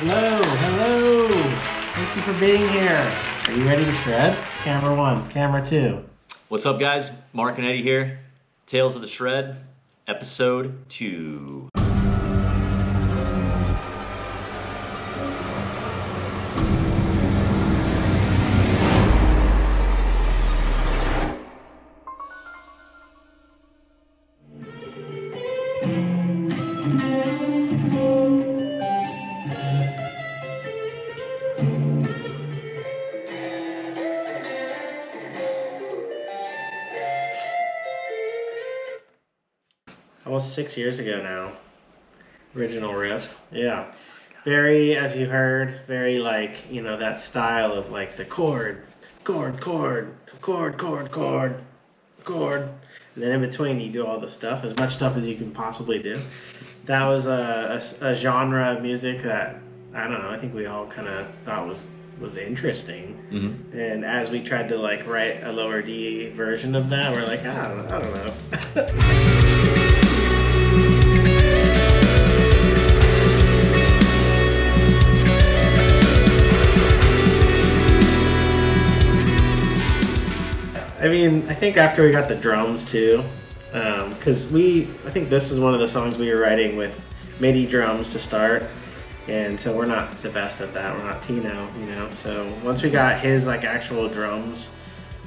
Hello, hello. Thank you for being here. Are you ready to shred? Camera 1, camera 2. What's up, guys? Mark and Eddie here. Tales of the Shred, Episode 2. Almost 6 years ago now. Original riff. Yeah. Very, as you heard, very like, you know, that style of like the chord. And then in between you do all the stuff, as much stuff as you can possibly do. That was a genre of music that, I don't know, I think we all kind of thought was interesting. Mm-hmm. And as we tried to like write a lower D version of that, we're like, I don't know. I mean, I think after we got the drums too, because I think this is one of the songs we were writing with MIDI drums to start, and so we're not the best at that. We're not Tino, you know. So once we got his like actual drums,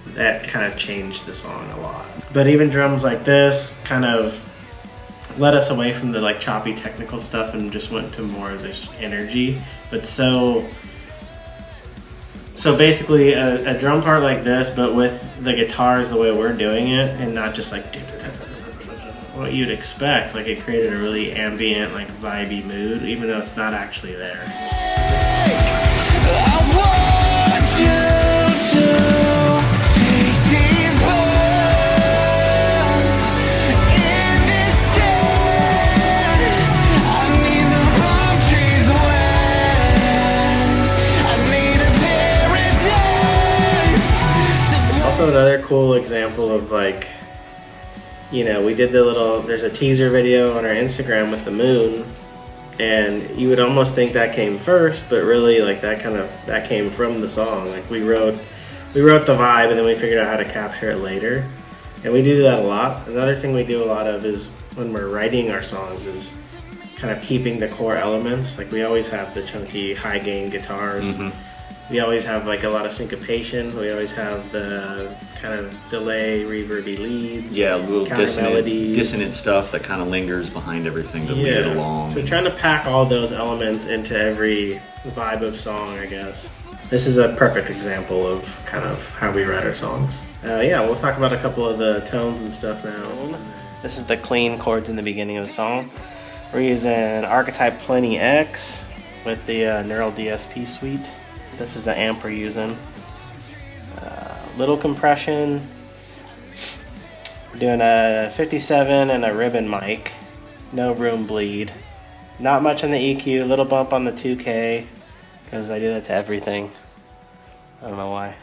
that kind of changed the song a lot. But even drums like this kind of led us away from the like choppy technical stuff and just went to more of this energy. But so basically a drum part like this, but with the guitars the way we're doing it, and not just like what you'd expect. Like it created a really ambient, like vibey mood, even though it's not actually there. Another cool example of like, you know, we did there's a teaser video on our Instagram with the moon, and you would almost think that came first, but really like that came from the song. Like we wrote the vibe and then we figured out how to capture it later. And we do that a lot. Another thing we do a lot of is when we're writing our songs is kind of keeping the core elements. Like we always have the chunky high gain guitars. Mm-hmm. We always have like a lot of syncopation. We always have the kind of delay, reverby leads. Yeah, a little dissonant stuff that kind of lingers behind everything to lead it along. So trying to pack all those elements into every vibe of song, I guess. This is a perfect example of kind of how we write our songs. Yeah, we'll talk about a couple of the tones and stuff now. This is the clean chords in the beginning of the song. We're using Archetype Plenty X with the Neural DSP suite. This is the amp we're using. Little compression. We're doing a 57 and a ribbon mic. No room bleed. Not much on the EQ. Little bump on the 2K because I do that to everything. I don't know why.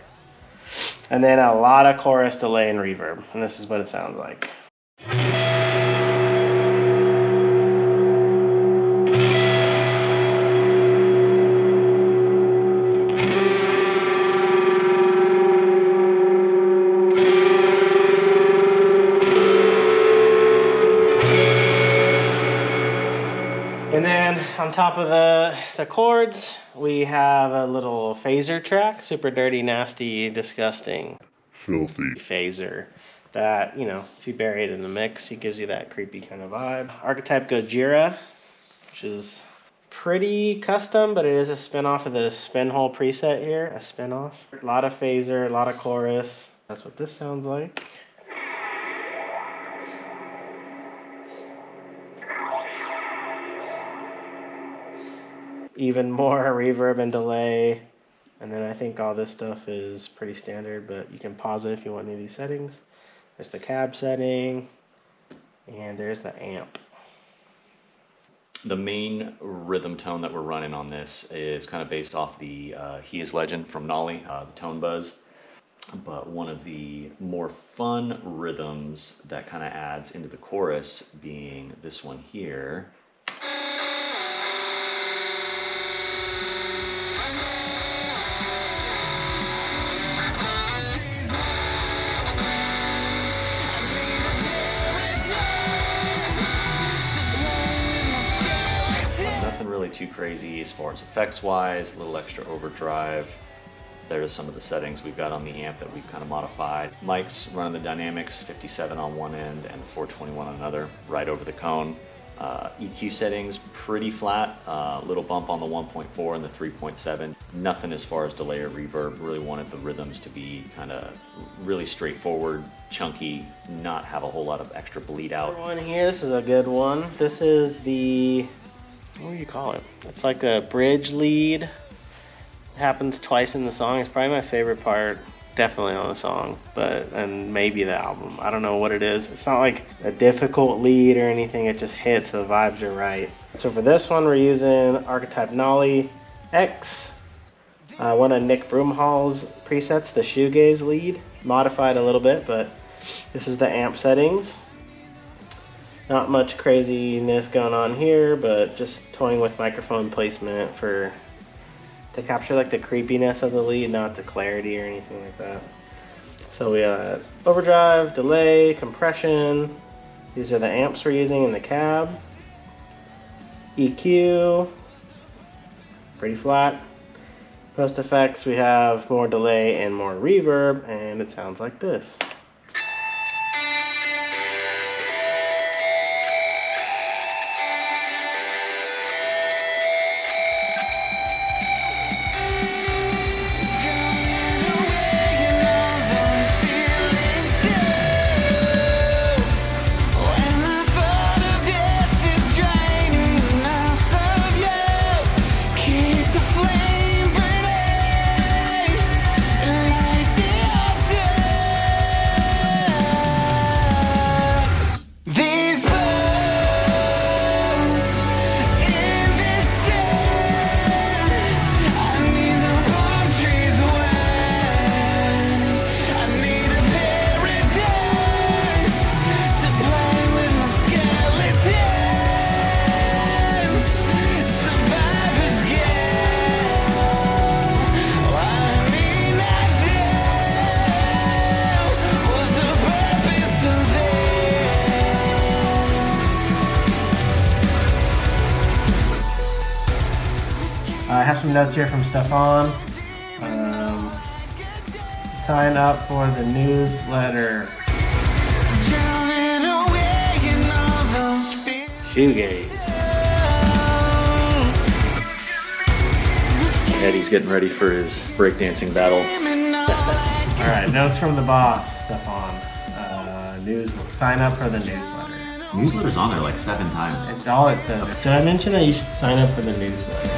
And then a lot of chorus delay and reverb. And this is what it sounds like. And then on top of the chords, we have a little phaser track, super dirty, nasty, disgusting, filthy phaser that, you know, if you bury it in the mix, it gives you that creepy kind of vibe. Archetype Gojira, which is pretty custom, but it is a spin-off of the Spinhole preset here, a spin-off. A lot of phaser, a lot of chorus. That's what this sounds like. Even more reverb and delay, and then I think all this stuff is pretty standard, but you can pause it if you want any of these settings. There's the cab setting, and there's the amp. The main rhythm tone that we're running on this is kind of based off the He Is Legend from Nolly, the tone buzz. But one of the more fun rhythms that kind of adds into the chorus being this one here. really too crazy as far as effects wise, a little extra overdrive. There's some of the settings we've got on the amp that we've kind of modified. Mics running the dynamics, 57 on one end and 421 on another, right over the cone. EQ settings, pretty flat, little bump on the 1.4 and the 3.7. Nothing as far as delay or reverb. Really wanted the rhythms to be kind of really straightforward, chunky, not have a whole lot of extra bleed out. One here, this is a good one. This is the, what do you call it? It's like a bridge lead. Happens twice in the song. It's probably my favorite part, definitely on the song, and maybe the album. I don't know what it is. It's not like a difficult lead or anything. It just hits. The vibes are right. So for this one, we're using Archetype Nolly X, one of Nick Broomhall's presets, the shoegaze lead, modified a little bit, but this is the amp settings. Not much craziness going on here, but just toying with microphone placement to capture like the creepiness of the lead, not the clarity or anything like that. So we got overdrive, delay, compression. These are the amps we're using in the cab. EQ, pretty flat. Post effects, we have more delay and more reverb, and it sounds like this. I have some notes here from Stefan. Sign up for the newsletter. Shoegaze. Eddie's getting ready for his breakdancing battle. Alright, notes from the boss, Stefan. Sign up for the newsletter. Newsletter's on there like 7 times. It's all it says. Did I mention that you should sign up for the newsletter?